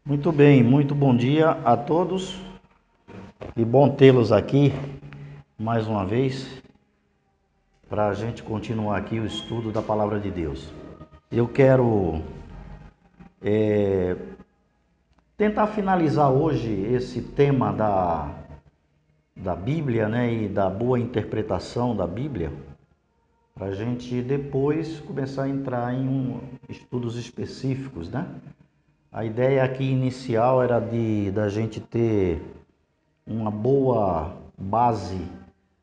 Muito bem, muito bom dia a todos e bom tê-los aqui mais uma vez para a gente continuar aqui o estudo da Palavra de Deus. Eu quero tentar finalizar hoje esse tema da Bíblia, né, e da boa interpretação da Bíblia, para a gente depois começar a entrar em estudos específicos, né? A ideia aqui inicial era da gente ter uma boa base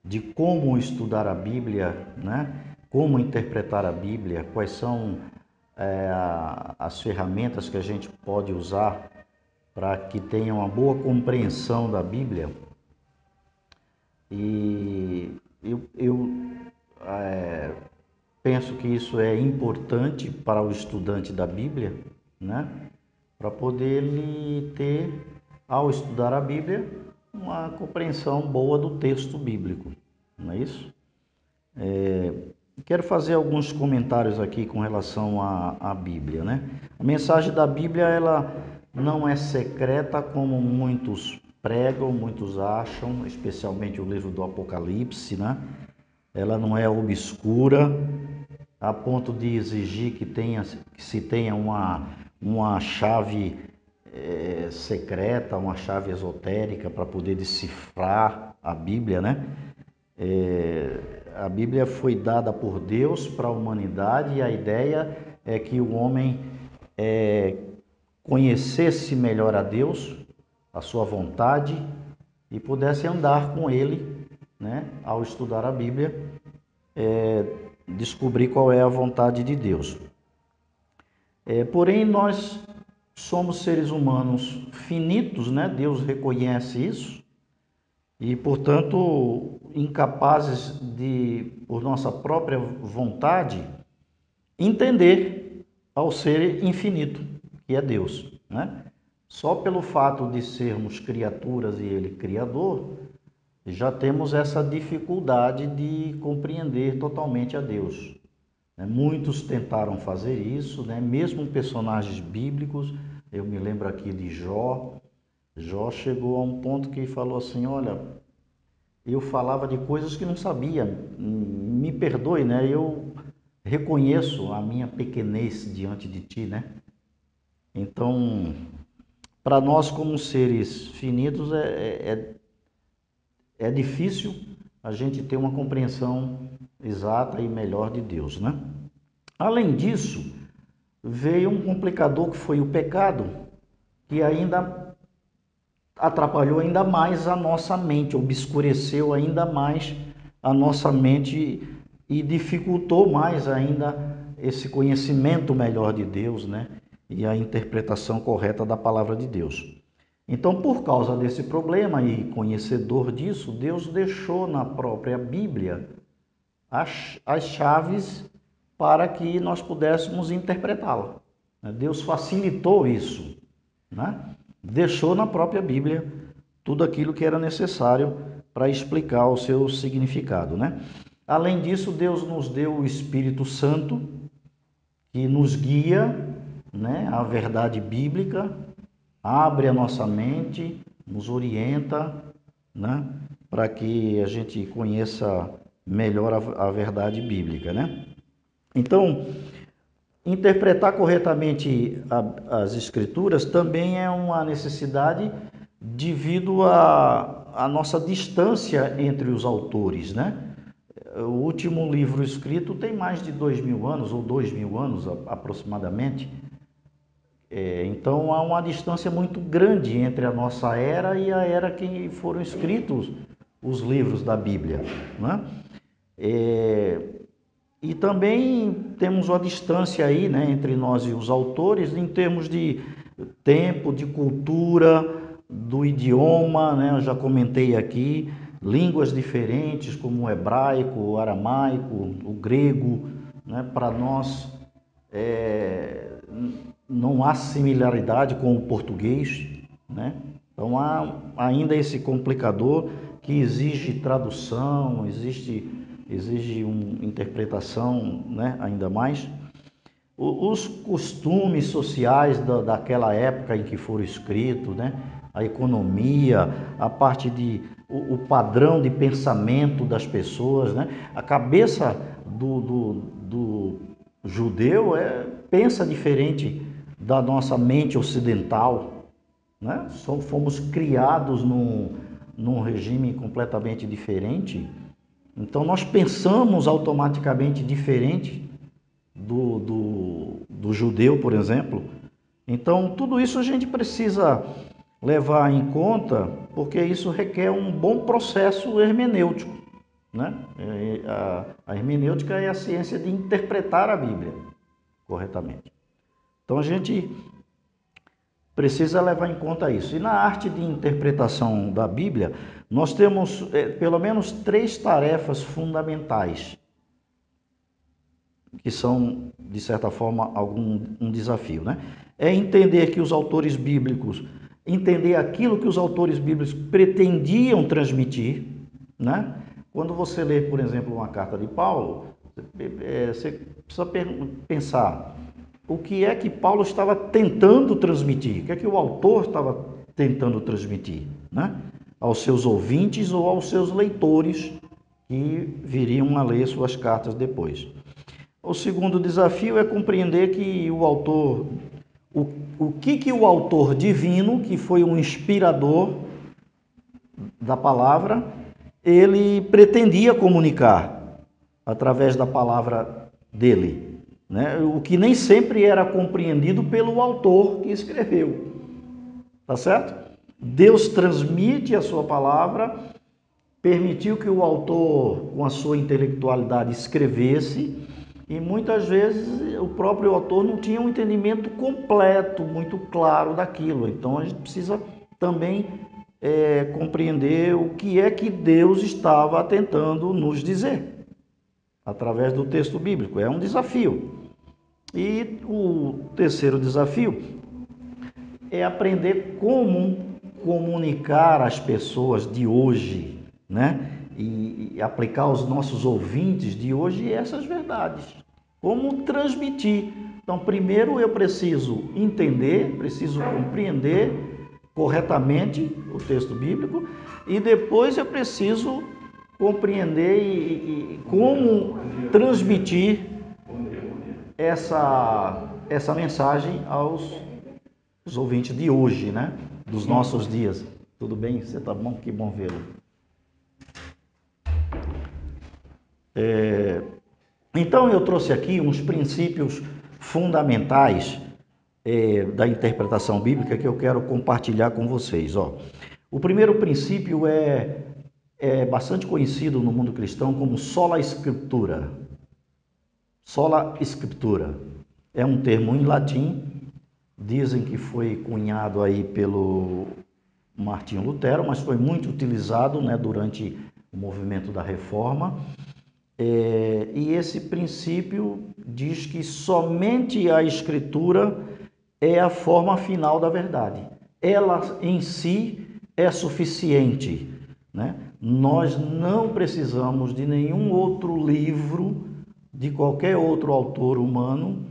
de como estudar a Bíblia, né? Como interpretar a Bíblia, quais são as ferramentas que a gente pode usar para que tenha uma boa compreensão da Bíblia. E eu penso que isso é importante para o estudante da Bíblia, né? Para poder ele ter, ao estudar a Bíblia, uma compreensão boa do texto bíblico, não é isso? Quero fazer alguns comentários aqui com relação à Bíblia, né? A mensagem da Bíblia, ela não é secreta como muitos pregam, muitos acham, especialmente o livro do Apocalipse, né? Ela não é obscura a ponto de exigir que se tenha uma chave secreta, uma chave esotérica para poder decifrar a Bíblia, né? A Bíblia foi dada por Deus para a humanidade e a ideia é que o homem conhecesse melhor a Deus, a sua vontade e pudesse andar com Ele, né? Ao estudar a Bíblia, descobrir qual é a vontade de Deus. Porém, nós somos seres humanos finitos, né? Deus reconhece isso e, portanto, incapazes de, por nossa própria vontade, entender ao ser infinito, que é Deus, né? Só pelo fato de sermos criaturas e Ele Criador, já temos essa dificuldade de compreender totalmente a Deus. Muitos tentaram fazer isso, né? Mesmo personagens bíblicos. Eu me lembro aqui de Jó. Jó chegou a um ponto que falou assim: olha, eu falava de coisas que não sabia, me perdoe, né? Eu reconheço a minha pequenez diante de ti, né? Então, para nós como seres finitos é difícil a gente ter uma compreensão exata e melhor de Deus, né? Além disso, veio um complicador que foi o pecado, que ainda atrapalhou ainda mais a nossa mente, obscureceu ainda mais a nossa mente e dificultou mais ainda esse conhecimento melhor de Deus, né? E a interpretação correta da palavra de Deus. Então, por causa desse problema e conhecedor disso, Deus deixou na própria Bíblia as chaves para que nós pudéssemos interpretá-la. Deus facilitou isso, né? Deixou na própria Bíblia tudo aquilo que era necessário para explicar o seu significado, né? Além disso, Deus nos deu o Espírito Santo, que nos guia, né, à verdade bíblica, abre a nossa mente, nos orienta, né, para que a gente conheça melhor a verdade bíblica, né? Então, interpretar corretamente as escrituras também é uma necessidade devido à nossa distância entre os autores, né? O último livro escrito tem mais de 2000 anos, ou 2000 anos aproximadamente. Então há uma distância muito grande entre a nossa era e a era que foram escritos os livros da Bíblia, né? E também temos uma distância aí, né, entre nós e os autores em termos de tempo, de cultura, do idioma, né? Eu já comentei aqui, línguas diferentes como o hebraico, o aramaico, o grego, né? Para nós não há similaridade com o português, né? Então há ainda esse complicador que exige tradução, exige uma interpretação, né? Ainda mais. os costumes sociais daquela época em que foram escritos, né? A economia, a parte o padrão de pensamento das pessoas, né? A cabeça do judeu pensa diferente da nossa mente ocidental, né? Fomos criados num regime completamente diferente, então nós pensamos automaticamente diferente do judeu, por exemplo. Então, tudo isso a gente precisa levar em conta, porque isso requer um bom processo hermenêutico, né? A hermenêutica é a ciência de interpretar a Bíblia corretamente. Então, a gente precisa levar em conta isso. E na arte de interpretação da Bíblia, nós temos pelo menos 3 tarefas fundamentais, que são, de certa forma, um desafio, né? É entender que os autores bíblicos, entender aquilo que os autores bíblicos pretendiam transmitir, né? Quando você lê, por exemplo, uma carta de Paulo, você precisa pensar o que é que Paulo estava tentando transmitir, o que é que o autor estava tentando transmitir, né? Aos seus ouvintes ou aos seus leitores que viriam a ler suas cartas depois. O segundo desafio é compreender que o autor, o que o autor divino, que foi um inspirador da palavra, ele pretendia comunicar através da palavra dele, né? O que nem sempre era compreendido pelo autor que escreveu, tá certo? Deus transmite a sua palavra, permitiu que o autor, com a sua intelectualidade, escrevesse, e muitas vezes o próprio autor não tinha um entendimento completo, muito claro daquilo. Então a gente precisa também compreender o que é que Deus estava tentando nos dizer através do texto bíblico. É um desafio. E o terceiro desafio é aprender como comunicar às pessoas de hoje, né? E aplicar aos nossos ouvintes de hoje essas verdades. Como transmitir. Então, primeiro eu preciso entender, preciso compreender corretamente o texto bíblico e depois eu preciso compreender e como transmitir essa mensagem aos ouvintes de hoje, né? Dos nossos dias. Tudo bem? Você tá bom? Que bom vê-lo. Então eu trouxe aqui uns princípios fundamentais da interpretação bíblica que eu quero compartilhar com vocês. Ó. O primeiro princípio é bastante conhecido no mundo cristão como sola scriptura. Sola scriptura é um termo em latim, dizem que foi cunhado aí pelo Martinho Lutero, mas foi muito utilizado, né, durante o movimento da Reforma. E esse princípio diz que somente a Escritura é a forma final da verdade. Ela em si é suficiente, né? Nós não precisamos de nenhum outro livro, de qualquer outro autor humano,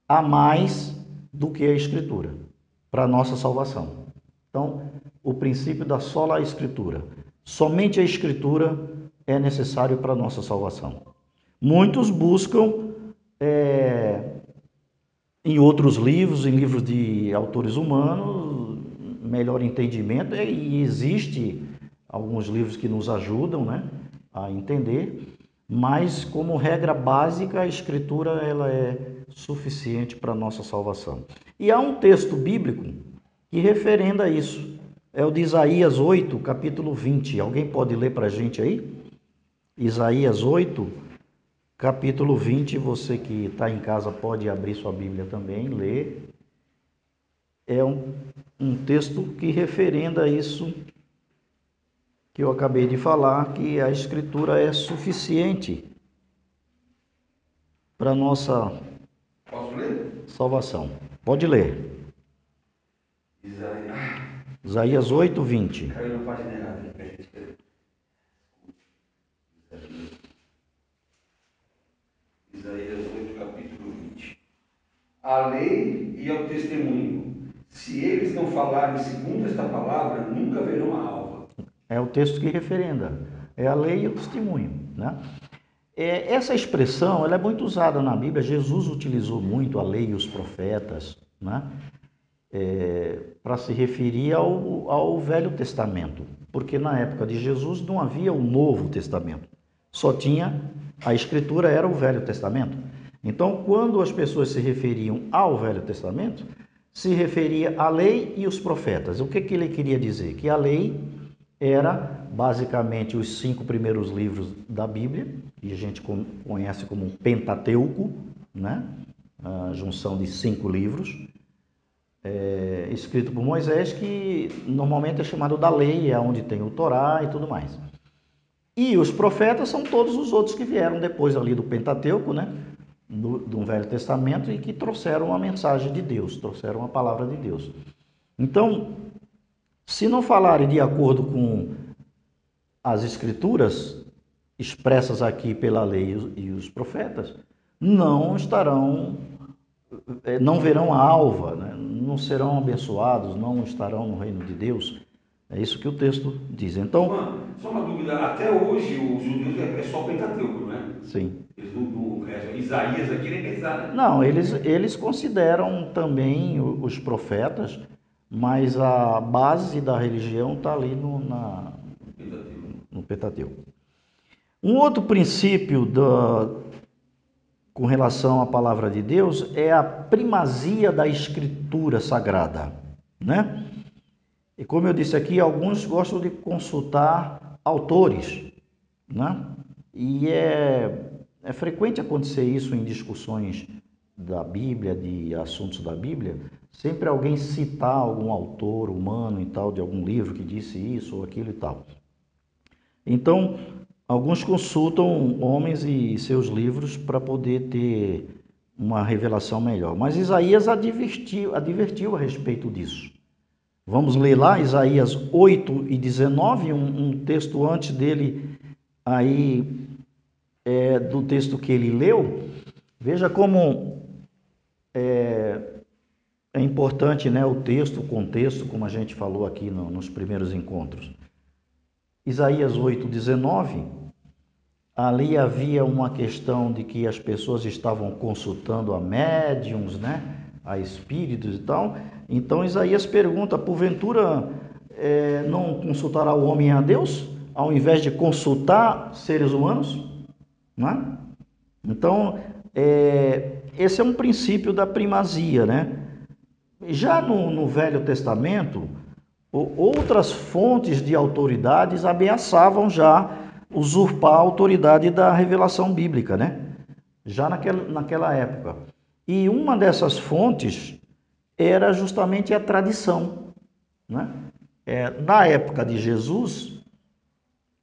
a mais do que a Escritura, para a nossa salvação. Então, o princípio da sola Escritura. Somente a Escritura é necessário para a nossa salvação. Muitos buscam em outros livros, em livros de autores humanos, melhor entendimento, e existe alguns livros que nos ajudam, né, a entender, mas como regra básica a Escritura ela é suficiente para a nossa salvação. E há um texto bíblico que referenda isso, é o de Isaías 8, capítulo 20. Alguém pode ler para a gente aí? Isaías 8, capítulo 20, você que está em casa pode abrir sua Bíblia também, ler. É um texto que referenda isso que eu acabei de falar, que a Escritura é suficiente para a nossa salvação. Pode ler. Isaías 8, 20. Caiu na página errada aqui para a gente ver. Isaías 8, capítulo 20. à lei e ao testemunho. Se eles não falarem segundo esta palavra, nunca verão a alva. É o texto que referenda. É a lei e o testemunho, né? Essa expressão ela é muito usada na Bíblia. Jesus utilizou muito a lei e os profetas, né? Para se referir ao Velho Testamento, porque na época de Jesus não havia o Novo Testamento, só tinha a Escritura, era o Velho Testamento. Então, quando as pessoas se referiam ao Velho Testamento, se referia à lei e os profetas. O que ele queria dizer? Que a lei era basicamente os 5 primeiros livros da Bíblia, que a gente conhece como um Pentateuco, né? A junção de 5 livros, escrito por Moisés, que normalmente é chamado da lei, é onde tem o Torá e tudo mais. E os profetas são todos os outros que vieram depois ali do Pentateuco, né? Do Velho Testamento, e que trouxeram a mensagem de Deus, trouxeram a palavra de Deus. Então, se não falarem de acordo com as escrituras expressas aqui pela lei e os profetas, não estarão, não verão a alva, né? Não serão abençoados, não estarão no reino de Deus. É isso que o texto diz. Então, Só uma dúvida, até hoje os judeus é só Pentateuco, não é? sim. Eles não Isaías aqui nem pensar, né? Não, eles consideram também os profetas, mas a base da religião está ali no Pentateuco. Um outro princípio com relação à palavra de Deus é a primazia da escritura sagrada, né? E como eu disse aqui, alguns gostam de consultar autores, né? E é frequente acontecer isso em discussões da Bíblia, de assuntos da Bíblia, sempre alguém citar algum autor humano e tal, de algum livro que disse isso ou aquilo e tal. Então, alguns consultam homens e seus livros para poder ter uma revelação melhor. Mas Isaías advertiu a respeito disso. Vamos ler lá Isaías 8 e 19, um texto antes dele, aí do texto que ele leu. Veja como é importante, né, o texto, o contexto, como a gente falou aqui nos primeiros encontros. Isaías 8, 19, ali havia uma questão de que as pessoas estavam consultando a médiums, né, a espíritos e tal. Então Isaías pergunta, porventura não consultará o homem a Deus, ao invés de consultar seres humanos? Né? Então, esse é um princípio da primazia, né? Já no Velho Testamento, outras fontes de autoridades ameaçavam já usurpar a autoridade da revelação bíblica, né? Já naquela época. E uma dessas fontes era justamente a tradição, né? Na época de Jesus,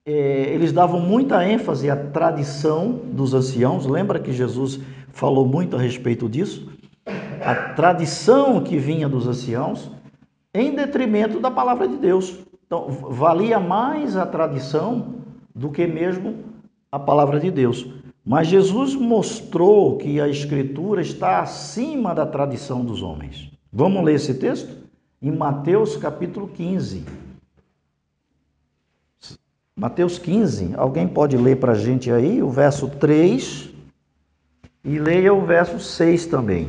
eles davam muita ênfase à tradição dos anciãos. Lembra que Jesus falou muito a respeito disso? A tradição que vinha dos anciãos, em detrimento da palavra de Deus. Então, valia mais a tradição do que mesmo a palavra de Deus. Mas Jesus mostrou que a Escritura está acima da tradição dos homens. Vamos ler esse texto? Em Mateus capítulo 15. Mateus 15, alguém pode ler para a gente aí o verso 3 e leia o verso 6 também.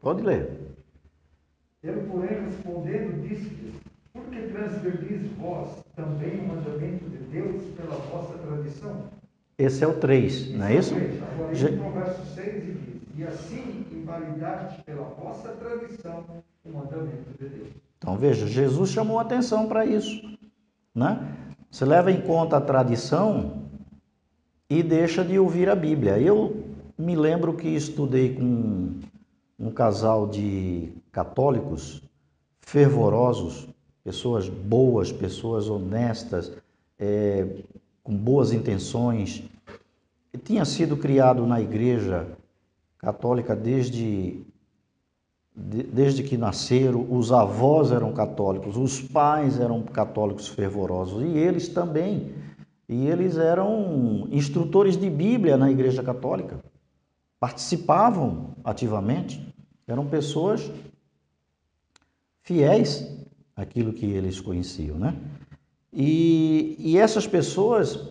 Pode ler. Ele, porém, respondendo, disse-lhes: por que transgredis vós também o mandamento de Deus pela vossa tradição? Esse é o 3, não é isso? Agora, entra no verso 6 e diz: e assim invalidaste pela vossa tradição o mandamento de Deus. Então veja, Jesus chamou atenção para isso, né? Você leva em conta a tradição e deixa de ouvir a Bíblia. Eu me lembro que estudei com um casal de católicos fervorosos, pessoas boas, pessoas honestas, com boas intenções. Eu tinha sido criado na igreja católica desde desde que nasceram, os avós eram católicos, os pais eram católicos fervorosos, e eles também. E eles eram instrutores de Bíblia na Igreja Católica, participavam ativamente, eram pessoas fiéis àquilo que eles conheciam, né? E essas pessoas,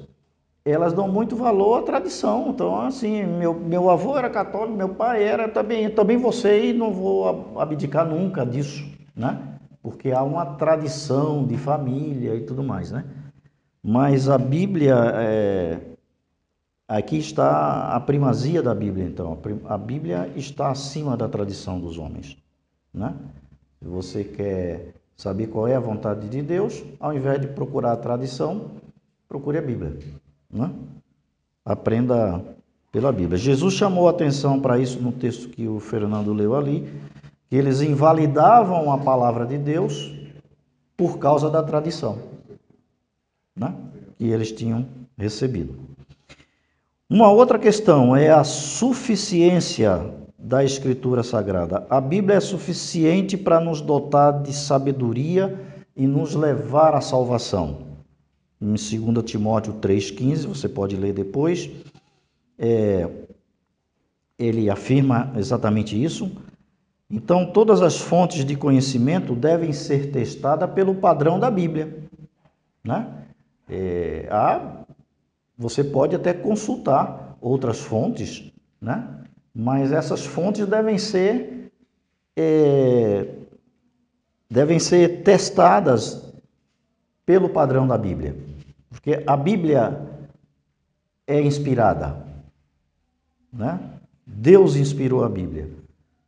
elas dão muito valor à tradição. Então, assim, meu avô era católico, meu pai era também você, e não vou abdicar nunca disso, né? Porque há uma tradição de família e tudo mais, né? Mas a Bíblia, aqui está a primazia da Bíblia, então. A Bíblia está acima da tradição dos homens, né? Se você quer saber qual é a vontade de Deus, ao invés de procurar a tradição, procure a Bíblia, né? Aprenda pela Bíblia. Jesus chamou a atenção para isso no texto que o Fernando leu ali, que eles invalidavam a palavra de Deus por causa da tradição, né? Que eles tinham recebido. Uma outra questão é a suficiência da Escritura Sagrada. A Bíblia é suficiente para nos dotar de sabedoria e nos levar à salvação. Em 2 Timóteo 3,15, você pode ler depois, ele afirma exatamente isso. Então, todas as fontes de conhecimento devem ser testadas pelo padrão da Bíblia, né? Você pode até consultar outras fontes, né? Mas essas fontes devem ser testadas pelo padrão da Bíblia, porque a Bíblia é inspirada, né? Deus inspirou a Bíblia.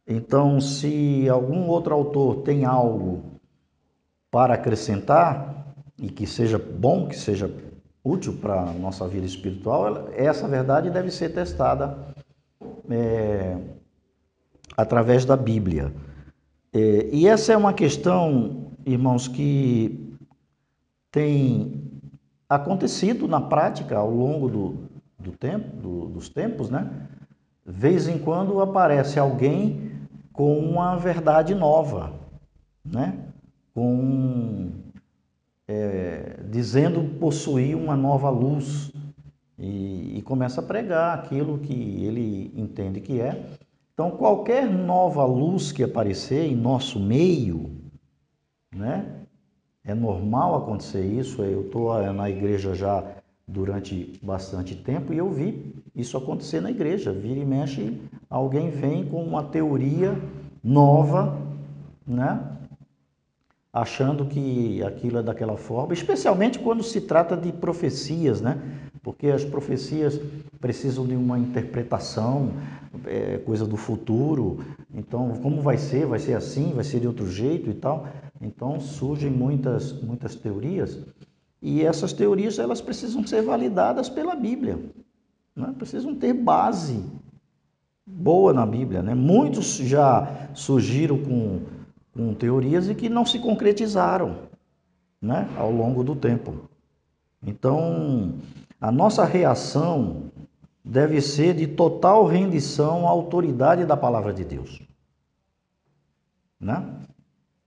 Então, se algum outro autor tem algo para acrescentar e que seja bom, que seja útil para a nossa vida espiritual, essa verdade deve ser testada através da Bíblia. E essa é uma questão, irmãos, que tem acontecido na prática ao longo dos tempos, né? De vez em quando aparece alguém com uma verdade nova, né? Dizendo possuir uma nova luz e começa a pregar aquilo que ele entende que é. Então, qualquer nova luz que aparecer em nosso meio, né? É normal acontecer isso. Eu estou na igreja já durante bastante tempo e eu vi isso acontecer na igreja. Vira e mexe, alguém vem com uma teoria nova, né? Achando que aquilo é daquela forma, especialmente quando se trata de profecias, né? Porque as profecias precisam de uma interpretação, coisa do futuro. Então, como vai ser? Vai ser assim? Vai ser de outro jeito e tal? Então, surgem muitas teorias, e essas teorias elas precisam ser validadas pela Bíblia, né? Precisam ter base boa na Bíblia, né? Muitos já surgiram com teorias e que não se concretizaram, né, ao longo do tempo. Então, a nossa reação deve ser de total rendição à autoridade da palavra de Deus, né?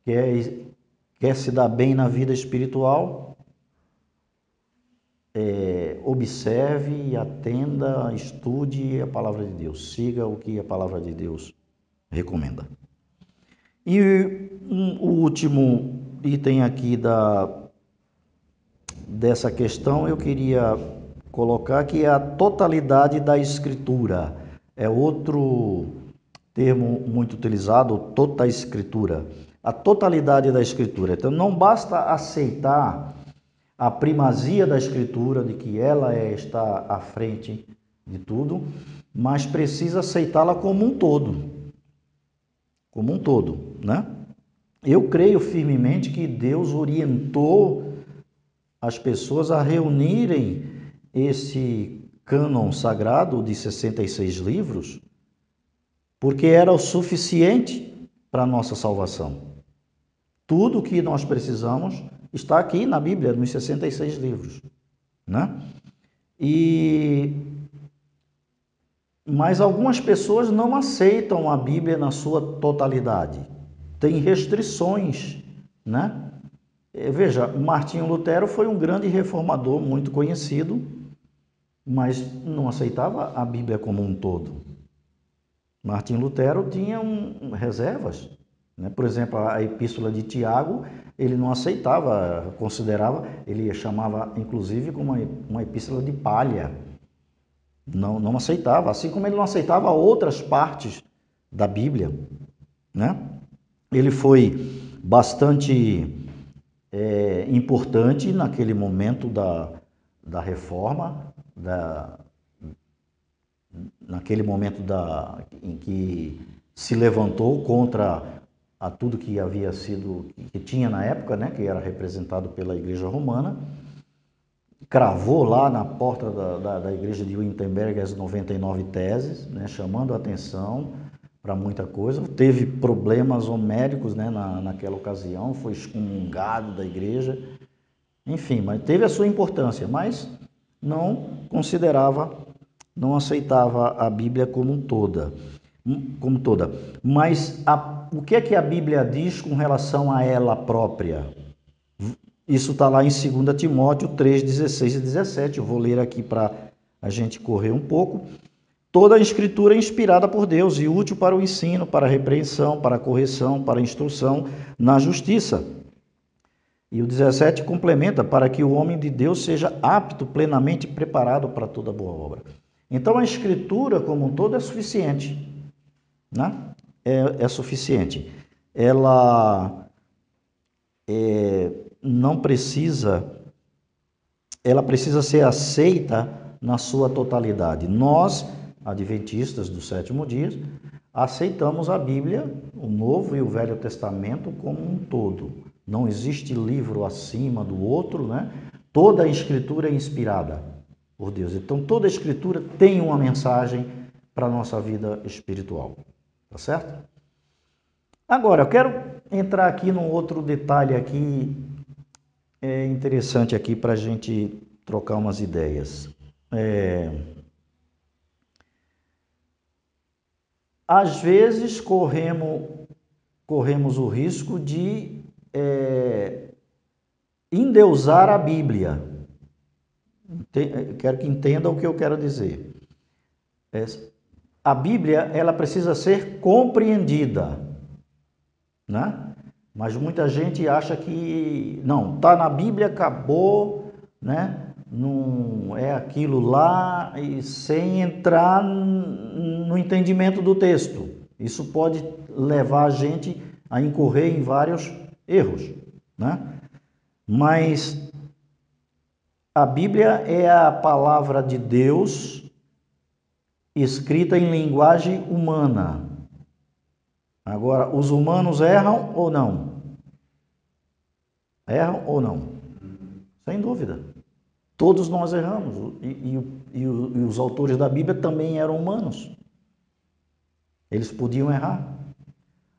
Quer se dar bem na vida espiritual, observe, atenda, estude a palavra de Deus, siga o que a palavra de Deus recomenda. E o último item aqui dessa questão eu queria colocar, que é a totalidade da Escritura. É outro termo muito utilizado, toda a Escritura. A totalidade da Escritura. Então, não basta aceitar a primazia da Escritura, de que ela está à frente de tudo, mas precisa aceitá-la como um todo. Como um todo, né? Eu creio firmemente que Deus orientou as pessoas a reunirem esse cânon sagrado de 66 livros, porque era o suficiente para a nossa salvação. Tudo o que nós precisamos está aqui na Bíblia, nos 66 livros, né? E Mas algumas pessoas não aceitam a Bíblia na sua totalidade. Tem restrições, né? Veja, Martinho Lutero foi um grande reformador, muito conhecido, mas não aceitava a Bíblia como um todo. Martinho Lutero tinha reservas, né? Por exemplo, a Epístola de Tiago, ele não aceitava, considerava, ele chamava inclusive como uma epístola de palha. Não aceitava, assim como ele não aceitava outras partes da Bíblia, né? Ele foi bastante importante naquele momento da reforma, naquele momento em que se levantou contra a tudo que havia sido, que tinha na época, né, que era representado pela Igreja Romana, cravou lá na porta da igreja de Wittenberg as 99 teses, né, chamando a atenção para muita coisa. Teve problemas homéricos, né, naquela ocasião, foi excomungado da igreja. Enfim, mas teve a sua importância, mas não considerava, não aceitava a Bíblia como toda. Mas o que é que a Bíblia diz com relação a ela própria? Isso está lá em 2 Timóteo 3, 16 e 17. Eu vou ler aqui para a gente correr um pouco. Toda a escritura é inspirada por Deus e útil para o ensino, para a repreensão, para a correção, para a instrução na justiça. E o 17 complementa, para que o homem de Deus seja apto, plenamente preparado para toda boa obra. Então a escritura como um todo é suficiente, né? É suficiente. Ela não precisa, ela precisa ser aceita na sua totalidade. Nós, adventistas do sétimo dia, aceitamos a Bíblia, o Novo e o Velho Testamento como um todo. Não existe livro acima do outro, né? Toda a escritura é inspirada por Deus. Então toda a escritura tem uma mensagem para a nossa vida espiritual. Tá certo? Agora, eu quero entrar aqui num outro detalhe aqui, interessante aqui para a gente trocar umas ideias. Às vezes corremos o risco de endeusar a Bíblia. Quero que entenda o que eu quero dizer. A Bíblia, ela precisa ser compreendida, né? Mas muita gente acha que não, está na Bíblia, acabou, né? Não é aquilo lá, e sem entrar no entendimento do texto. Isso pode levar a gente a incorrer em vários erros, né? Mas a Bíblia é a palavra de Deus escrita em linguagem humana. Agora, os humanos erram ou não? Erram ou não? Sem dúvida. Todos nós erramos. E os autores da Bíblia também eram humanos. Eles podiam errar.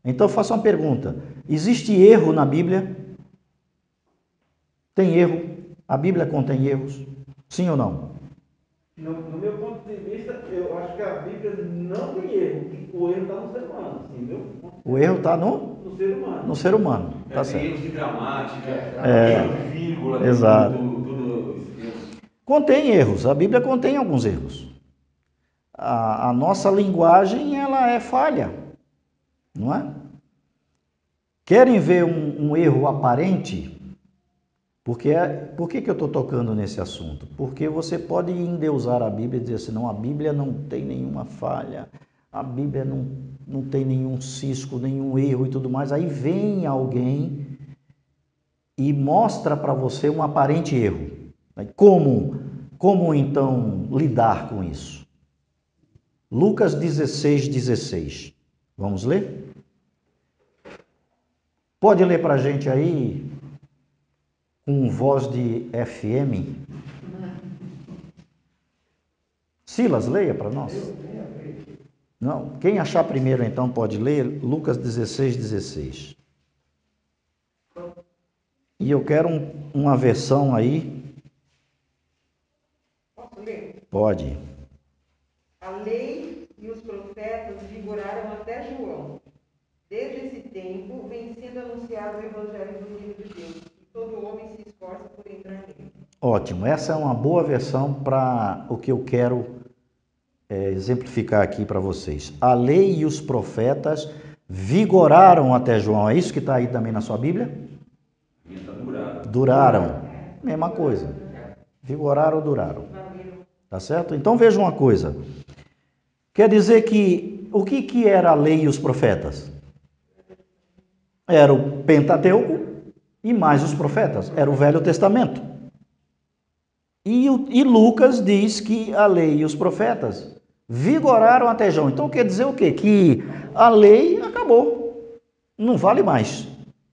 Então, eu faço uma pergunta. Existe erro na Bíblia? Tem erro? A Bíblia contém erros? Sim ou não? No meu ponto de vista, eu acho que a Bíblia não tem erro. O erro está no ser humano, assim, viu? O erro está no ser humano. No ser humano, tá certo. Erros de gramática, erros de vírgula, exato. Tudo. Contém erros, a Bíblia contém alguns erros. A nossa linguagem, ela é falha, não é? Querem ver um erro aparente? Por que eu estou tocando nesse assunto? Porque você pode endeusar a Bíblia e dizer assim, não, a Bíblia não tem nenhuma falha, a Bíblia não tem nenhum cisco, nenhum erro e tudo mais. Aí vem alguém e mostra para você um aparente erro. Como então lidar com isso? Lucas 16, 16. Vamos ler? Pode ler para a gente aí, com voz de FM? Silas, leia para nós. Não, quem achar primeiro então pode ler, Lucas 16, 16. E eu quero uma versão aí. Posso ler? Pode. A lei e os profetas vigoraram até João. Desde esse tempo vem sendo anunciado o Evangelho do Reino de Deus, e todo homem se esforça por entrar nele. Ótimo, essa é uma boa versão para o que eu quero exemplificar aqui para vocês. A lei e os profetas vigoraram até João. É isso que está aí também na sua Bíblia? Duraram. Mesma coisa. Vigoraram ou duraram. Tá certo? Então veja uma coisa. Quer dizer que o que era a lei e os profetas? Era o Pentateuco e mais os profetas. Era o Velho Testamento. E Lucas diz que a lei e os profetas vigoraram até João. Então quer dizer o quê? Que a lei acabou. Não vale mais.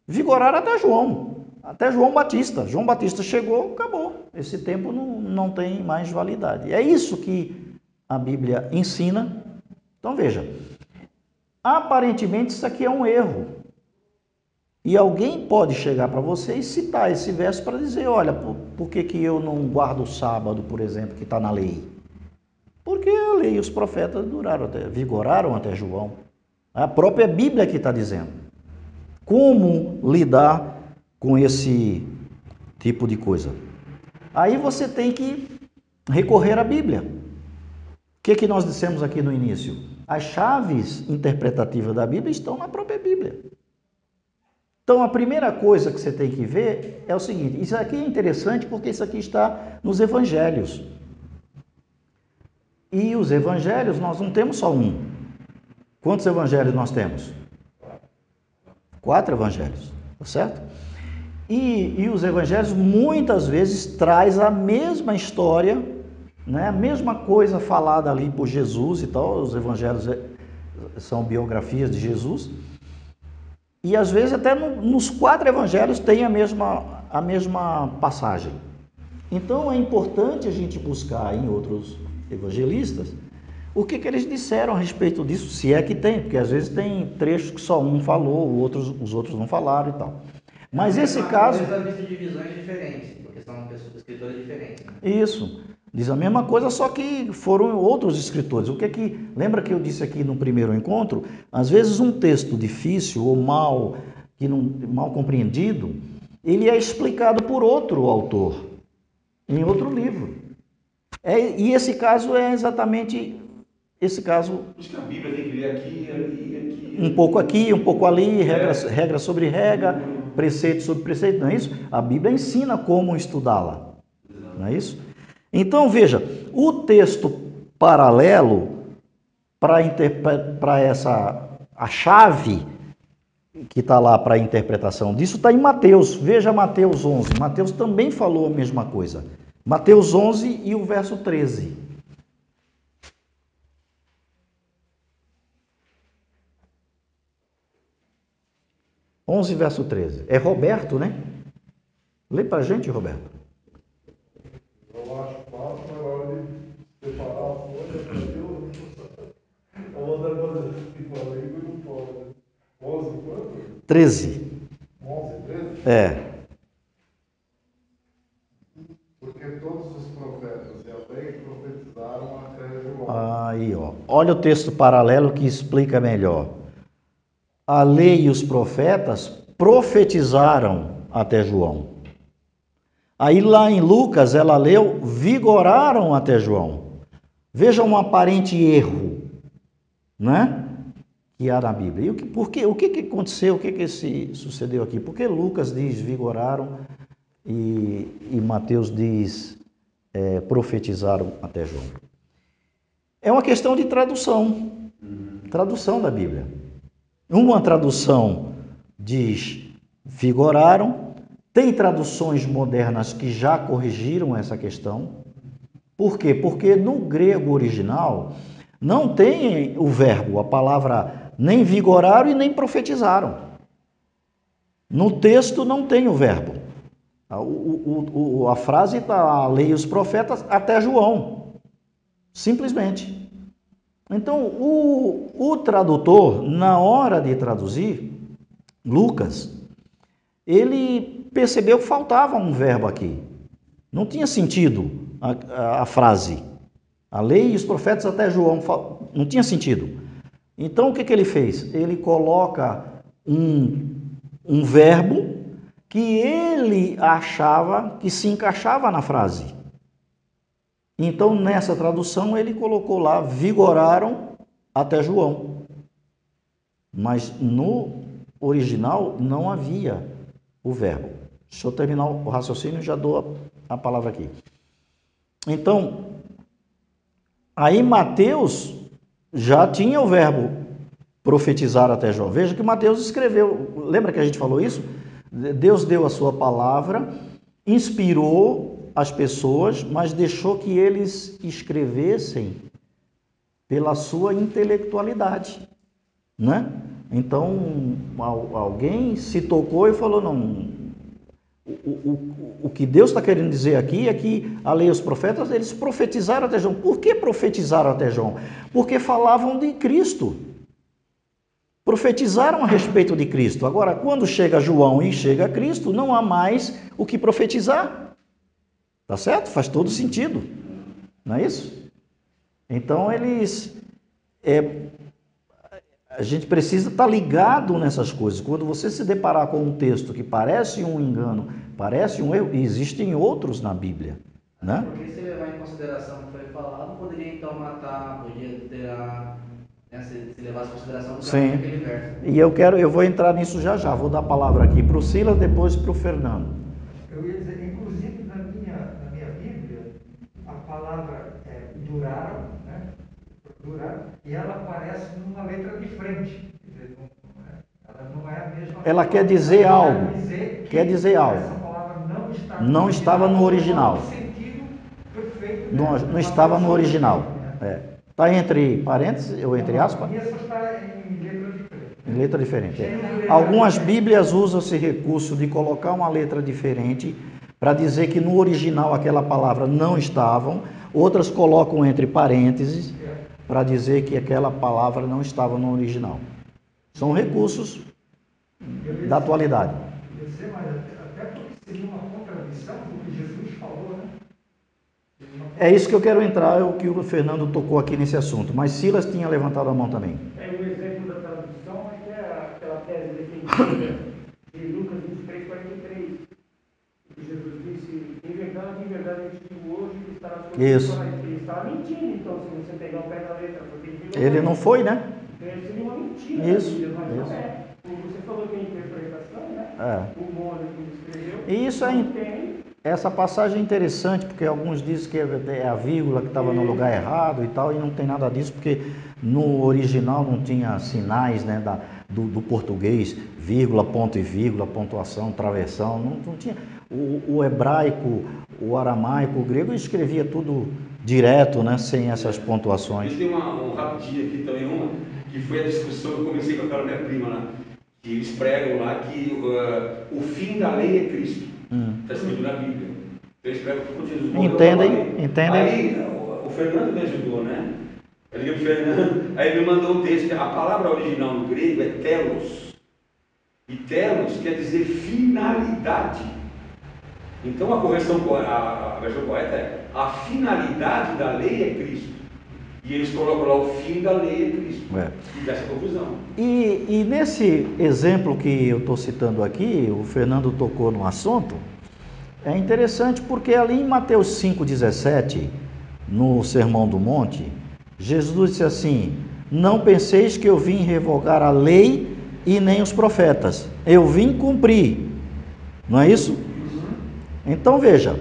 Vigoraram até João. Até João Batista. João Batista chegou, acabou. Esse tempo não tem mais validade. É isso que a Bíblia ensina. Então veja. Aparentemente isso aqui é um erro. E alguém pode chegar para você e citar esse verso para dizer, olha, por que eu não guardo o sábado, por exemplo, que está na lei? Porque a lei e os profetas vigoraram até João. A própria Bíblia que está dizendo. Como lidar com esse tipo de coisa? Aí você tem que recorrer à Bíblia. O que nós dissemos aqui no início? As chaves interpretativas da Bíblia estão na própria Bíblia. Então, a primeira coisa que você tem que ver é o seguinte, isso aqui é interessante porque isso aqui está nos evangelhos. E os evangelhos, nós não temos só um. Quantos evangelhos nós temos? 4 evangelhos, tá certo? E os evangelhos muitas vezes traz a mesma história, né? A mesma coisa falada ali por Jesus e tal. Os evangelhos são biografias de Jesus. E às vezes até nos 4 evangelhos tem a mesma passagem. Então é importante a gente buscar em outros evangelistas o que eles disseram a respeito disso, se é que tem, porque às vezes tem trechos que só um falou, os outros não falaram e tal. Mas esse caso... Mas existem divisões diferentes, porque são escritores diferentes. Né? Isso. Diz a mesma coisa, só que foram outros escritores. Lembra que eu disse aqui no primeiro encontro? Às vezes um texto difícil ou mal compreendido, ele é explicado por outro autor, em outro livro. E esse caso é exatamente esse caso. Por isso que a Bíblia tem que ler aqui, ali, aqui. Um pouco aqui, um pouco ali, regra sobre regra, preceito sobre preceito, não é isso? A Bíblia ensina como estudá-la, não é isso? Então, veja, o texto paralelo para a chave que está lá para a interpretação disso está em Mateus. Veja Mateus 11. Mateus também falou a mesma coisa. Mateus 11 e o verso 13. Verso 13. É Roberto, né? Lê para a gente, Roberto. Eu acho fácil, mas na hora de separar a folha, eu vou dar uma língua e não pode. 11 quanto? 13. 11, 13? É. Porque todos os profetas e a lei profetizaram até João. Aí, ó. Olha o texto paralelo que explica melhor. A lei e os profetas profetizaram até João. Aí lá em Lucas ela leu, vigoraram até João. Veja um aparente erro, né? Que há na Bíblia. E o que aconteceu? O que sucedeu aqui? Porque Lucas diz vigoraram e Mateus diz profetizaram até João. É uma questão de tradução. Tradução da Bíblia. Uma tradução diz vigoraram. Tem traduções modernas que já corrigiram essa questão. Por quê? Porque no grego original não tem o verbo, a palavra nem vigoraram e nem profetizaram. No texto não tem o verbo. A frase está, a lei e os profetas até João. Simplesmente. Então, o tradutor, na hora de traduzir, Lucas, ele percebeu que faltava um verbo aqui. Não tinha sentido a frase. A lei e os profetas até João, não tinha sentido. Então o que ele fez? Ele coloca um verbo que ele achava que se encaixava na frase. Então nessa tradução ele colocou lá, vigoraram até João. Mas no original não havia o verbo. Deixa eu terminar o raciocínio e já dou a palavra aqui. Então, aí Mateus já tinha o verbo profetizar até João. Veja que Mateus escreveu, lembra que a gente falou isso? Deus deu a sua palavra, inspirou as pessoas, mas deixou que eles escrevessem pela sua intelectualidade, né? Então, alguém se tocou e falou, não, o que Deus está querendo dizer aqui é que a lei e os profetas, eles profetizaram até João. Por que profetizaram até João? Porque falavam de Cristo. Profetizaram a respeito de Cristo. Agora, quando chega João e chega Cristo, não há mais o que profetizar. Tá certo? Faz todo sentido. Não é isso? Então, a gente precisa estar ligado nessas coisas. Quando você se deparar com um texto que parece um engano, parece um erro, existem outros na Bíblia, né? Porque se levar em consideração o que foi falado, poderia então matar, podia ter se levar em consideração do caminho daquele verso. E eu vou entrar nisso já. Vou dar a palavra aqui para o Silas, depois para o Fernando. Eu ia dizer, inclusive na minha Bíblia, a palavra duraram, né? Duraram, e ela aparece numa letra de frente. Quer dizer, ela não é a mesma. Ela quer dizer algo. Quer dizer algo. Essa palavra não estava no original. No sentido perfeito. Não estava no original. Está entre parênteses ou entre aspas? A minha só está em letra diferente. Em letra diferente. Algumas Bíblias usam esse recurso de colocar uma letra diferente para dizer que no original aquela palavra não estava. Outras colocam entre parênteses para dizer que aquela palavra não estava no original. São recursos da atualidade. Mas até porque seria uma contradição do que Jesus falou, né? É isso que eu quero entrar, é o que o Fernando tocou aqui nesse assunto. Mas Silas tinha levantado a mão também. O exemplo da tradução é que é aquela tese defendida de Lucas 23, 43. Que Jesus disse, em verdade, eu te digo hoje que estará sobre Isso. Ele estava mentindo, então, se você pegar o pé da letra. Porque Ele não foi, né? Então, seria uma mentira. Isso. Mas não Isso. é. Você falou que é interpretação, né? O Mônaco escreveu. E isso essa passagem é interessante, porque alguns dizem que é a vírgula que estava no lugar errado e tal, e não tem nada disso, porque no original não tinha sinais, né, do português, vírgula, ponto e vírgula, pontuação, travessão, não tinha. O hebraico, o aramaico, o grego escrevia tudo direto, né, sem essas pontuações. Tem um rapidinho aqui também, que foi a discussão que eu comecei com aquela minha prima lá, que eles pregam lá que o fim da lei é Cristo. Está escrito na Bíblia. Então eles pregam que Jesus morreu. Entendem. Aí o Fernando me ajudou, né? Eu liguei para o Fernando, aí ele me mandou um texto, que a palavra original no grego é telos. E telos quer dizer finalidade. Então a correção, a versão correta é: a finalidade da lei é Cristo. E eles colocam lá: o fim da lei é Cristo. E dessa confusão. E nesse exemplo que eu estou citando aqui, o Fernando tocou no assunto, é interessante porque ali em Mateus 5,17, no Sermão do Monte, Jesus disse assim: não penseis que eu vim revogar a lei e nem os profetas, eu vim cumprir. Não é isso? Então veja,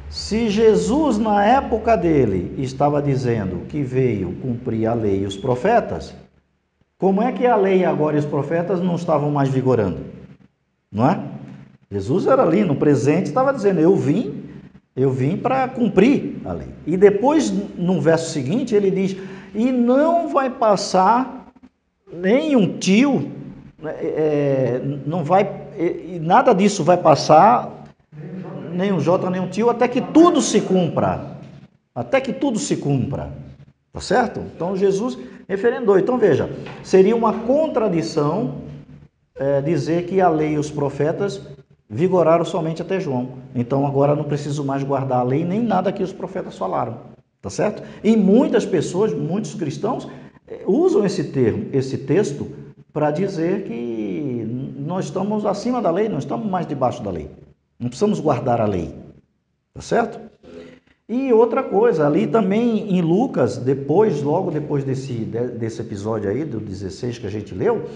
se Jesus na época dele estava dizendo que veio cumprir a lei e os profetas, como é que a lei agora e os profetas não estavam mais vigorando? Não é? Jesus era ali no presente, estava dizendo: eu vim para cumprir a lei. E depois, no verso seguinte, ele diz: e não vai passar nenhum tio, não vai, nada disso vai passar, nem um jota, nem um tio, até que tudo se cumpra. Até que tudo se cumpra. Tá certo? Então Jesus referendou. Então veja, seria uma contradição dizer que a lei e os profetas vigoraram somente até João. Então agora não preciso mais guardar a lei nem nada que os profetas falaram. tá certo? E muitas pessoas, muitos cristãos, usam esse termo, esse texto, para dizer que nós estamos acima da lei, não estamos mais debaixo da lei. Não precisamos guardar a lei, tá certo? E outra coisa, ali também em Lucas, logo depois desse episódio aí, do 16 que a gente leu,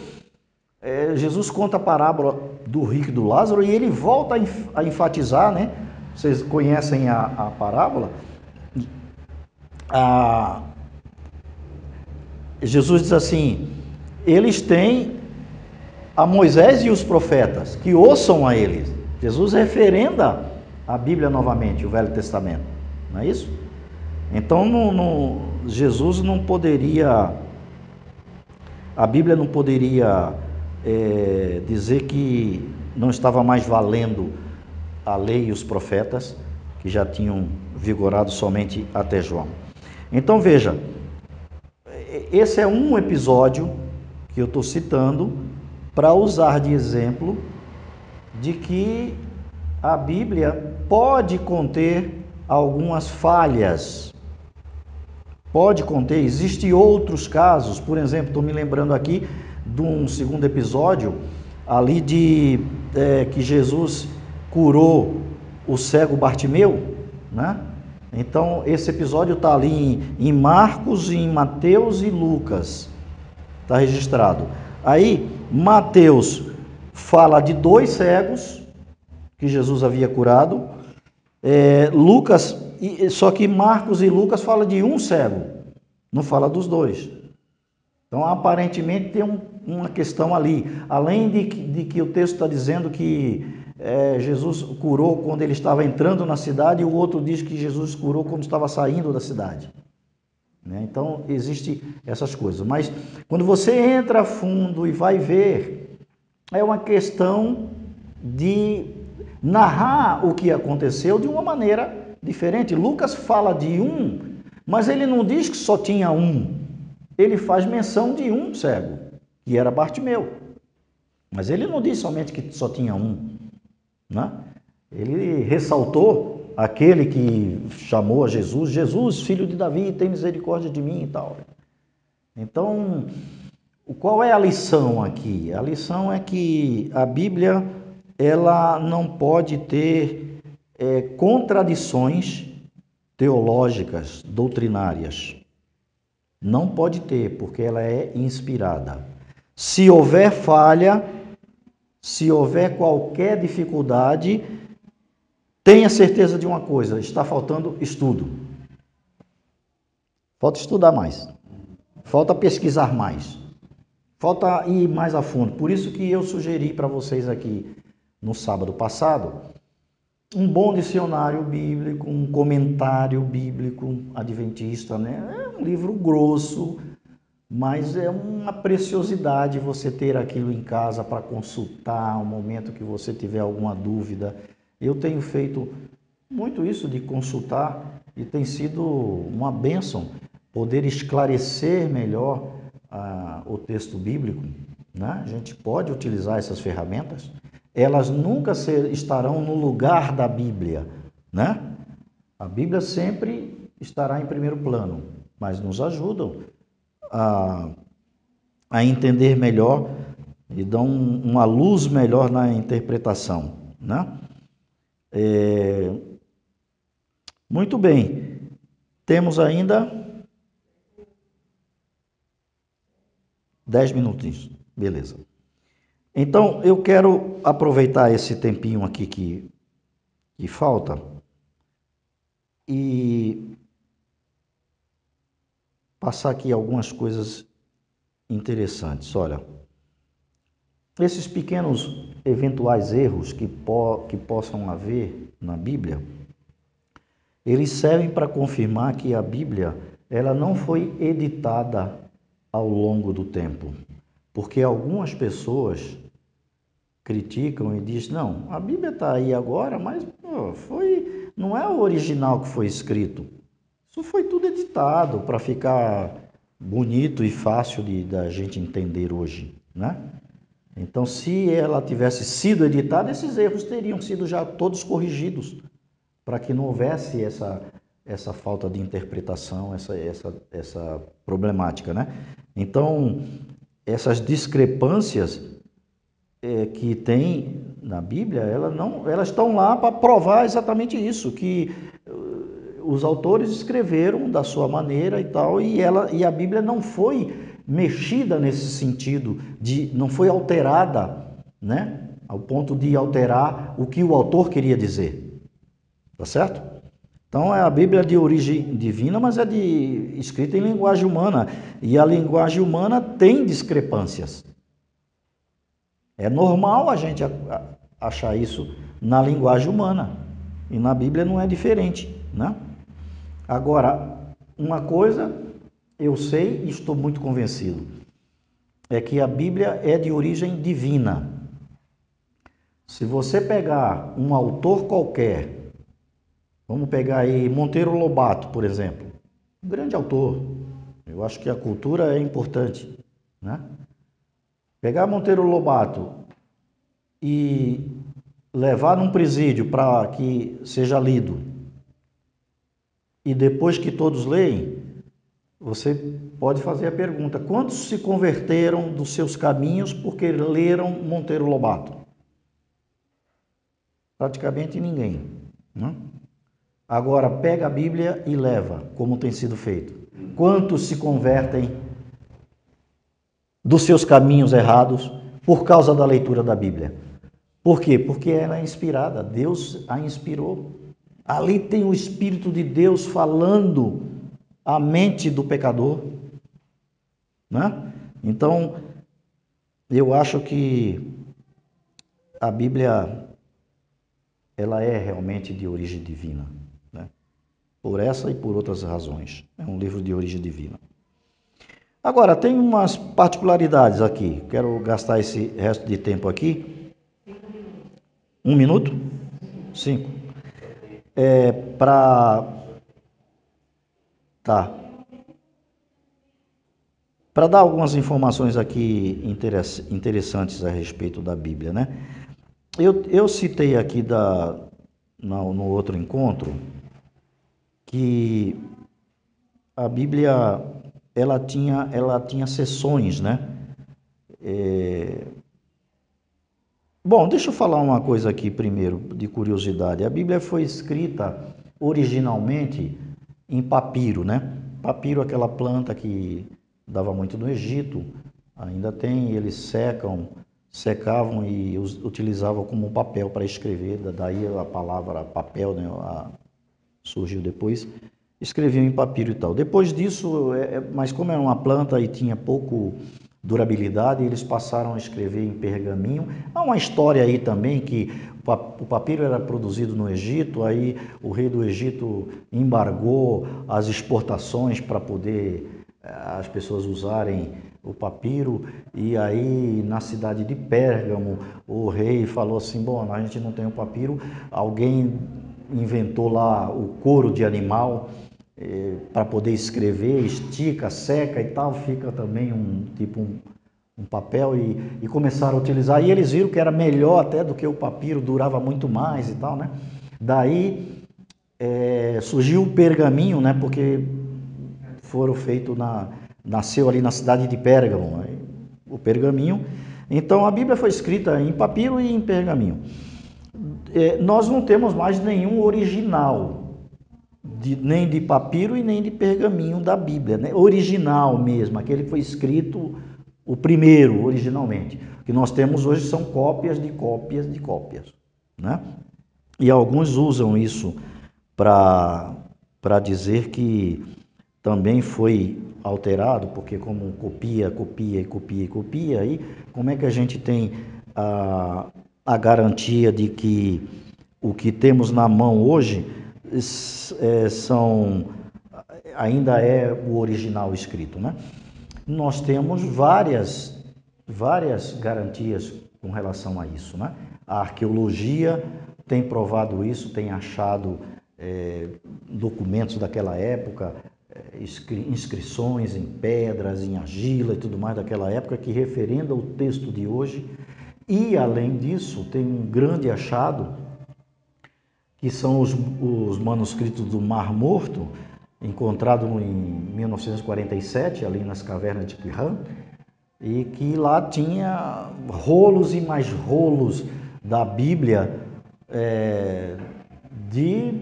Jesus conta a parábola do rico e do Lázaro e ele volta a enfatizar, né? Vocês conhecem a parábola? Jesus diz assim, eles têm a Moisés e os profetas, que ouçam a eles. Jesus referenda a Bíblia novamente, o Velho Testamento, não é isso? Então, Jesus não poderia, a Bíblia não poderia dizer que não estava mais valendo a lei e os profetas, que já tinham vigorado somente até João. Então, veja, esse é um episódio que eu estou citando para usar de exemplo de que a Bíblia pode conter algumas falhas. Pode conter, existem outros casos, por exemplo, estou me lembrando aqui de um segundo episódio, ali que Jesus curou o cego Bartimeu, né? Então, esse episódio está ali em Marcos, em Mateus e Lucas, está registrado. Aí, Mateus fala de 2 cegos que Jesus havia curado, Lucas, só que Marcos e Lucas falam de 1 cego, não fala dos 2. Então, aparentemente, tem uma questão ali. Além de que o texto está dizendo que Jesus curou quando ele estava entrando na cidade, e o outro diz que Jesus curou quando estava saindo da cidade. Então, existem essas coisas. Mas, quando você entra a fundo e vai ver, é uma questão de narrar o que aconteceu de uma maneira diferente. Lucas fala de 1, mas ele não diz que só tinha 1. Ele faz menção de 1 cego, que era Bartimeu. Mas ele não diz somente que só tinha 1. Né? Ele ressaltou aquele que chamou a Jesus, Jesus, filho de Davi, tem misericórdia de mim e tal. Então, qual é a lição aqui? A lição é que a Bíblia, ela não pode ter contradições teológicas, doutrinárias. Não pode ter, porque ela é inspirada. Se houver falha, se houver qualquer dificuldade, tenha certeza de uma coisa, está faltando estudo. Falta estudar mais. Falta pesquisar mais. Falta ir mais a fundo. Por isso que eu sugeri para vocês aqui, no sábado passado, um bom dicionário bíblico, um comentário bíblico adventista, né? É um livro grosso, mas é uma preciosidade você ter aquilo em casa para consultar no momento que você tiver alguma dúvida. Eu tenho feito muito isso de consultar e tem sido uma bênção poder esclarecer melhor o texto bíblico, né? A gente pode utilizar essas ferramentas, elas nunca estarão no lugar da Bíblia, né? A Bíblia sempre estará em primeiro plano, mas nos ajudam a entender melhor e dão uma luz melhor na interpretação, né? Muito bem, temos ainda 10 minutinhos, beleza. Então, eu quero aproveitar esse tempinho aqui que falta e passar aqui algumas coisas interessantes. Olha, esses pequenos eventuais erros que possam haver na Bíblia, eles servem para confirmar que a Bíblia ela não foi editada ao longo do tempo, porque algumas pessoas criticam e dizem, não, a Bíblia está aí agora, mas não é o original que foi escrito. Isso foi tudo editado para ficar bonito e fácil da gente entender hoje, né? Então, se ela tivesse sido editada, esses erros teriam sido já todos corrigidos, para que não houvesse essa falta de interpretação, essa problemática, né? Então, essas discrepâncias que tem na Bíblia, elas estão lá para provar exatamente isso, que os autores escreveram da sua maneira e tal, e a Bíblia não foi mexida nesse sentido, não foi alterada, né? Ao ponto de alterar o que o autor queria dizer. Tá certo? Então, a Bíblia é de origem divina, mas é escrita em linguagem humana. E a linguagem humana tem discrepâncias. É normal a gente achar isso na linguagem humana. E na Bíblia não é diferente, né? Agora, uma coisa eu sei e estou muito convencido, é que a Bíblia é de origem divina. Se você pegar um autor qualquer, vamos pegar aí Monteiro Lobato, por exemplo, um grande autor, eu acho que a cultura é importante, né? Pegar Monteiro Lobato e levar num presídio para que seja lido, e depois que todos leem, você pode fazer a pergunta: quantos se converteram dos seus caminhos porque leram Monteiro Lobato? Praticamente ninguém, né? Agora, pega a Bíblia e leva, como tem sido feito. Quantos se convertem dos seus caminhos errados por causa da leitura da Bíblia? Por quê? Porque ela é inspirada, Deus a inspirou. Ali tem o Espírito de Deus falando a mente do pecador, né? Então, eu acho que a Bíblia, ela é realmente de origem divina, né? Por essa e por outras razões. É um livro de origem divina. Agora, tem umas particularidades aqui. Quero gastar esse resto de tempo aqui. 1 minuto? 5. Para dar algumas informações aqui interessantes a respeito da Bíblia, né? Eu citei aqui no outro encontro que a Bíblia ela tinha seções, né? Bom, deixa eu falar uma coisa aqui primeiro, de curiosidade. A Bíblia foi escrita originalmente em papiro, né? Papiro, aquela planta que dava muito no Egito, ainda tem, eles secavam e utilizavam como papel para escrever, daí a palavra papel, né? Surgiu depois, escreviam em papiro e tal. Depois disso, mas como era uma planta e tinha pouco durabilidade, eles passaram a escrever em pergaminho. Há uma história aí também que o papiro era produzido no Egito, aí o rei do Egito embargou as exportações para poder as pessoas usarem o papiro, e aí na cidade de Pérgamo o rei falou assim: bom, a gente não tem o papiro, alguém inventou lá o couro de animal para poder escrever, estica, seca e tal, fica também um papel, e começaram a utilizar, e eles viram que era melhor até do que o papiro, durava muito mais e tal, né? Daí surgiu o pergaminho, né? Porque foram feitos nasceu ali na cidade de Pérgamo, o pergaminho. Então a Bíblia foi escrita em papiro e em pergaminho. Nós não temos mais nenhum original, nem de papiro e nem de pergaminho da Bíblia, né? Original mesmo, aquele que foi escrito o primeiro, originalmente. O que nós temos hoje são cópias de cópias de cópias, né? E alguns usam isso para dizer que também foi alterado, porque como copia, aí como é que a gente tem a garantia de que o que temos na mão hoje ainda é o original escrito, né? Nós temos várias garantias com relação a isso, né? A arqueologia tem provado isso, tem achado documentos daquela época, inscrições em pedras, em argila e tudo mais daquela época que referenda o texto de hoje. E além disso, tem um grande achado que são os manuscritos do Mar Morto, encontrado em 1947, ali nas cavernas de Qumran, e que lá tinha rolos e mais rolos da Bíblia de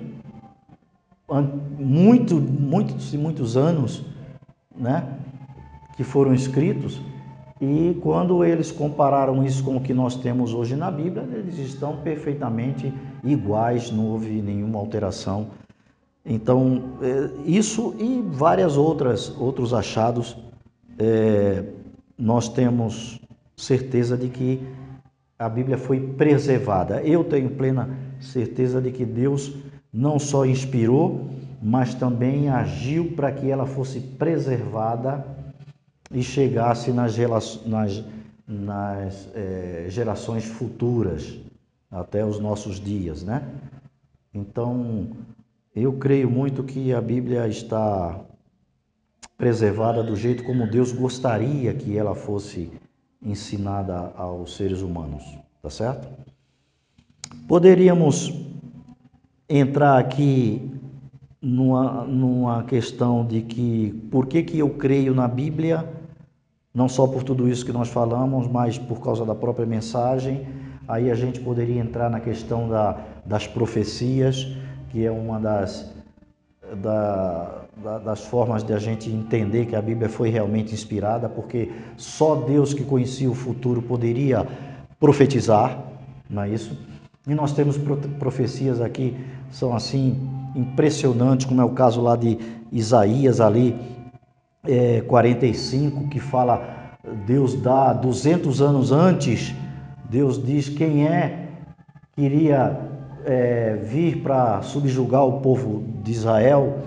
muitos anos, né, que foram escritos, e quando eles compararam isso com o que nós temos hoje na Bíblia, eles estão perfeitamente iguais, não houve nenhuma alteração. Então, isso e várias outros achados, nós temos certeza de que a Bíblia foi preservada. Eu tenho plena certeza de que Deus não só inspirou, mas também agiu para que ela fosse preservada e chegasse nas gerações futuras, até os nossos dias, né? Então, eu creio muito que a Bíblia está preservada do jeito como Deus gostaria que ela fosse ensinada aos seres humanos, tá certo? Poderíamos entrar aqui numa questão de que por que eu creio na Bíblia, não só por tudo isso que nós falamos, mas por causa da própria mensagem. Aí a gente poderia entrar na questão das profecias, que é uma das formas de a gente entender que a Bíblia foi realmente inspirada, porque só Deus que conhecia o futuro poderia profetizar, não é isso? E nós temos profecias aqui, são assim impressionantes, como é o caso lá de Isaías ali, 45, que fala, Deus dá 200 anos antes, Deus diz quem que iria vir para subjugar o povo de Israel,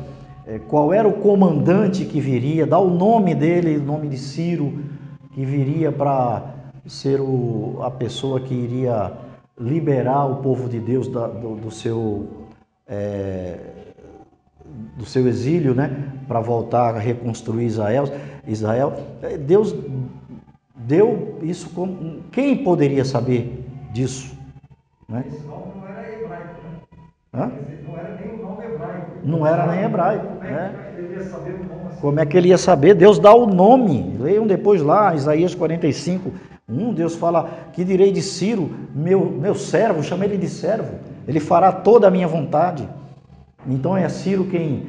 qual era o comandante que viria, dá o nome dele, o nome de Ciro, que viria para ser a pessoa que iria liberar o povo de Deus do seu exílio, né, para voltar a reconstruir Israel. Deus deu isso como... Quem poderia saber disso? Né? Esse nome não era hebraico, né? Hã? Não era nem o nome hebraico. Não era nem hebraico. Como é que ele ia saber o nome assim? Como é que ele ia saber? Deus dá o nome. Leiam depois lá, Isaías 45, Deus fala, que direi de Ciro, meu servo, chama ele de servo, ele fará toda a minha vontade. Então é Ciro quem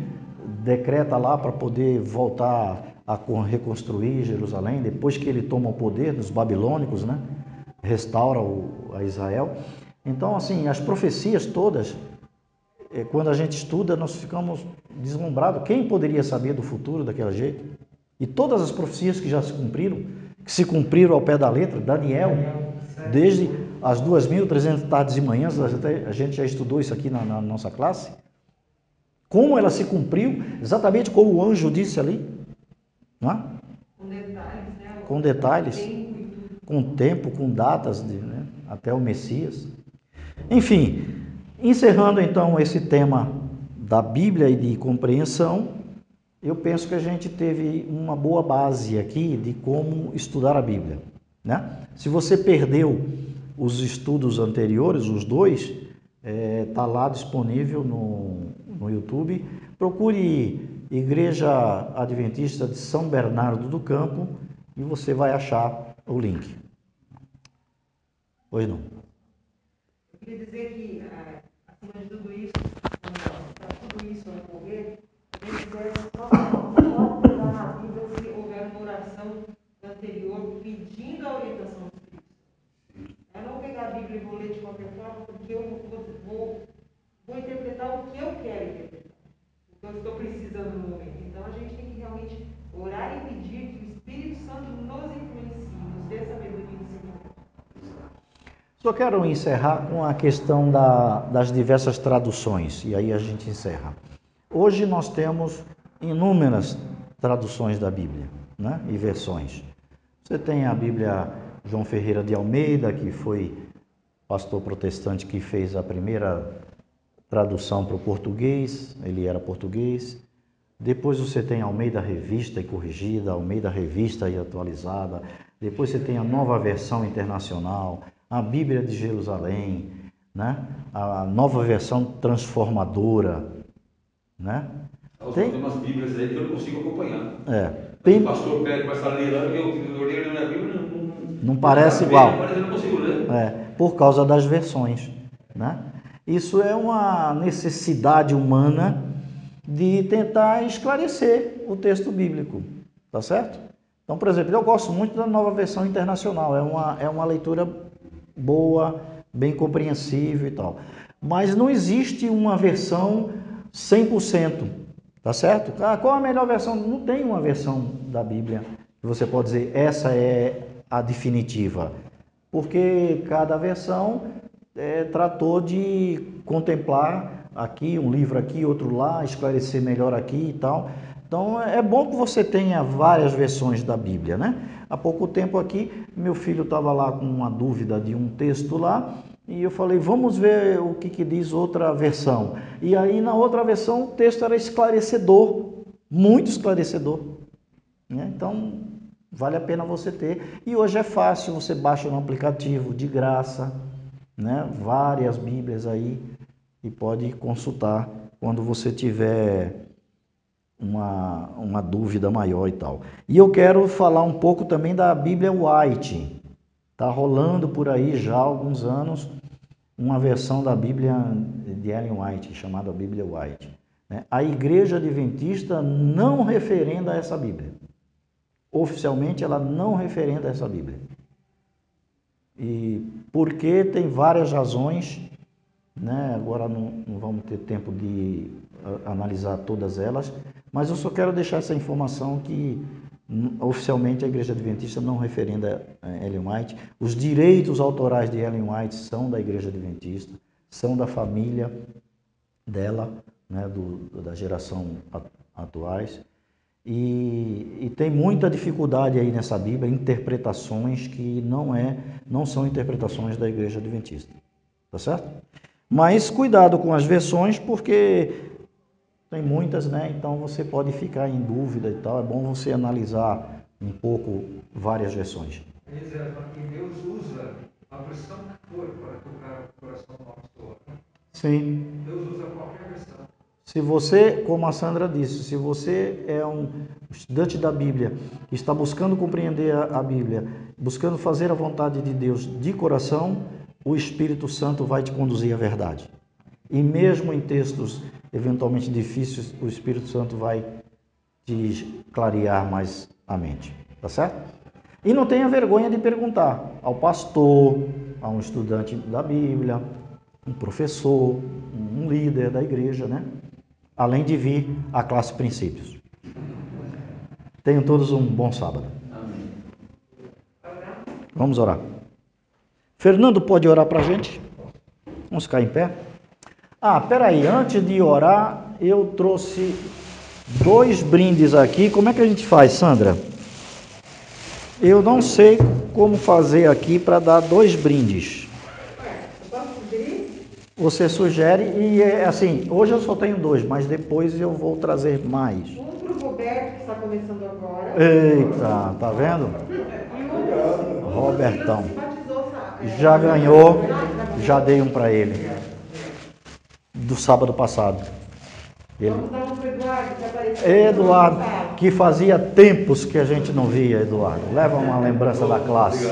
decreta lá para poder voltar a reconstruir Jerusalém, depois que ele toma o poder dos babilônicos, né? Restaura a Israel. Então, assim, as profecias todas, quando a gente estuda, nós ficamos deslumbrados. Quem poderia saber do futuro daquele jeito? E todas as profecias que já se cumpriram ao pé da letra, Daniel, desde as 2.300 tardes e manhãs, a gente já estudou isso aqui na nossa classe, como ela se cumpriu, exatamente como o anjo disse ali, não é? Com detalhes, né? Com detalhes, com tempo, com datas, né? Até o Messias. Enfim, encerrando então esse tema da Bíblia e de compreensão, eu penso que a gente teve uma boa base aqui de como estudar a Bíblia, né? Se você perdeu os estudos anteriores, os dois, está lá disponível no YouTube. Procure Igreja Adventista de São Bernardo do Campo e você vai achar o link. Pois não. Eu queria dizer que, acima de tudo isso, para tudo isso ocorrer, só pode pegar na Bíblia se houver uma oração anterior pedindo a orientação do Espírito. Eu não vou pegar a Bíblia e vou ler de qualquer forma, porque eu vou interpretar o que eu quero interpretar, o que eu estou precisando no momento. Então a gente tem que realmente orar e pedir que o Espírito Santo nos influencie, nos dê sabedoria e discernimento. Só quero encerrar com a questão das diversas traduções, e aí a gente encerra. Hoje nós temos inúmeras traduções da Bíblia, né? E versões. Você tem a Bíblia João Ferreira de Almeida, que foi pastor protestante que fez a primeira tradução para o português, ele era português. Depois você tem a Almeida Revista e Corrigida, Almeida Revista e Atualizada. Depois você tem a Nova Versão Internacional, a Bíblia de Jerusalém, né? A nova versão transformadora, né? Tem umas bíblias aí que eu não consigo acompanhar. O pastor pede para ler lá, eu olhei na minha Bíblia não parece igual. Mas eu não consigo ler. Por causa das versões, né? Isso é uma necessidade humana de tentar esclarecer o texto bíblico, tá certo? Então, por exemplo, eu gosto muito da nova versão internacional, é uma leitura boa, bem compreensível e tal. Mas não existe uma versão 100%, tá certo? Qual a melhor versão? Não tem uma versão da Bíblia que você pode dizer, essa é a definitiva. Porque cada versão tratou de contemplar aqui, um livro aqui, outro lá, esclarecer melhor aqui e tal. Então, é bom que você tenha várias versões da Bíblia, né? Há pouco tempo aqui, meu filho estava lá com uma dúvida de um texto lá, e eu falei, vamos ver o que diz outra versão. E aí, na outra versão, o texto era esclarecedor, muito esclarecedor, né? Então, vale a pena você ter. E hoje é fácil, você baixa no aplicativo de graça, né? Várias Bíblias aí, e pode consultar quando você tiver uma dúvida maior e tal. E eu quero falar um pouco também da Bíblia White. Está rolando por aí já há alguns anos uma versão da Bíblia de Ellen White, chamada Bíblia White. A Igreja Adventista não referenda essa Bíblia. Oficialmente ela não referenda essa Bíblia. E porque tem várias razões, né? Agora não vamos ter tempo de analisar todas elas, mas eu só quero deixar essa informação que oficialmente a Igreja Adventista não referenda Ellen White. Os direitos autorais de Ellen White são da Igreja Adventista, são da família dela, né? Da geração atuais. E tem muita dificuldade aí nessa Bíblia, interpretações que não são interpretações da Igreja Adventista, tá certo? Mas cuidado com as versões, porque tem muitas, né? Então você pode ficar em dúvida e tal. É bom você analisar um pouco várias versões. E Deus usa a versão que for para tocar o coração do pastor. Sim. Deus usa qualquer versão. Se você, como a Sandra disse, se você é um estudante da Bíblia, que está buscando compreender a Bíblia, buscando fazer a vontade de Deus de coração, o Espírito Santo vai te conduzir à verdade. E mesmo em textos eventualmente difíceis, o Espírito Santo vai te clarear mais a mente, tá certo? E não tenha vergonha de perguntar ao pastor, a um estudante da Bíblia, um professor, um líder da igreja, né? Além de vir à classe Princípios. Tenham todos um bom sábado. Amém. Vamos orar. Fernando, pode orar para a gente? Vamos ficar em pé? Peraí, antes de orar, eu trouxe 2 brindes aqui. Como é que a gente faz, Sandra? Eu não sei como fazer aqui para dar 2 brindes. Você sugere e, assim, hoje eu só tenho 2, mas depois eu vou trazer mais. Um para o Roberto, que está começando agora. Eita, tá vendo? E um Robertão. batizou, Já ganhou, já dei um para ele. Do sábado passado. Vamos dar um para o Eduardo, que apareceu. Eduardo, que fazia tempos que a gente não via, Eduardo. Leva uma lembrança da classe.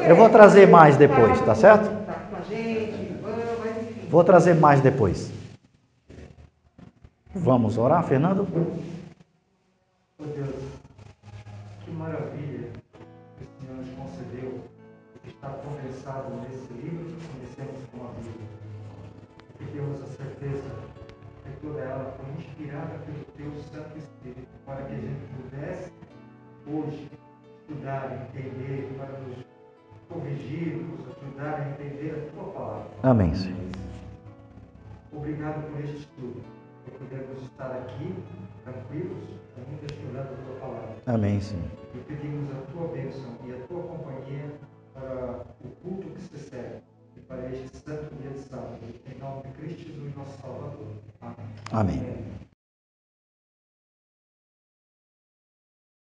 Eu vou trazer mais depois, tá certo? Vou trazer mais depois. Vamos orar, Fernando? Oh Deus, que maravilha que o Senhor nos concedeu, que está condensado nesse livro que conhecemos como a Bíblia. E temos a certeza que toda ela foi inspirada pelo Teu Santo Espírito, para que a gente pudesse hoje estudar, entender, para nos corrigir, nos ajudar a entender a Tua palavra. Amém, Senhor. Obrigado por este estudo, por podermos estar aqui, tranquilos, ainda estudando a Tua palavra. Amém, Senhor. E pedimos a Tua bênção e a Tua companhia para o culto que se segue e para este santo dia de sábado. Em nome de Cristo Jesus, nosso Salvador. Amém. Amém.